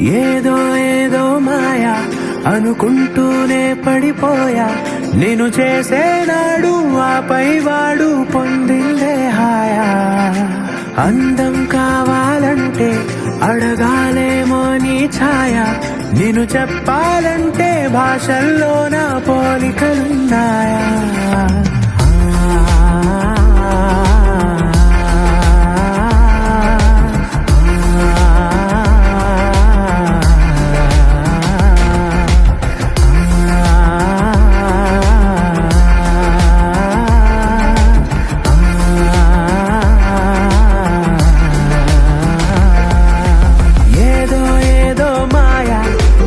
ఏదో ఏదో మాయా అనుకుంటూనే పడిపోయా, నేను చేసేనాడు ఆపై వాడు పొందిందే హాయా. అందం కావాలంటే అడగాలేమో నీ ఛాయ, నేను చెప్పాలంటే భాషల్లో నా పోలికలున్నాయా.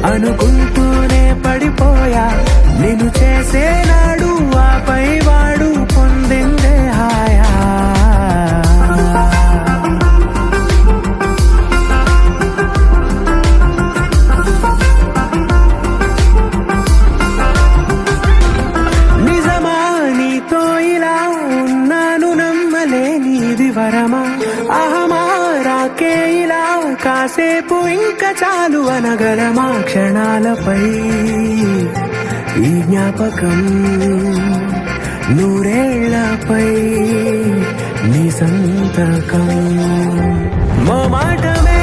అనుకుంటూనే పడిపోయా, నేను చేసేనాడు ఆపై వాడు పొందిందే హాయా. నిజమా నీతో ఇలా ఉన్నాను నమ్మలేనిది వరమా, అహమా రాకే ఇలా కాసేపు ఇంకా చాలు అనగలమా. క్షణాలపై ఈ జ్ఞాపకం నూరేళ్లపై నీ సంతకం. మో మాటమే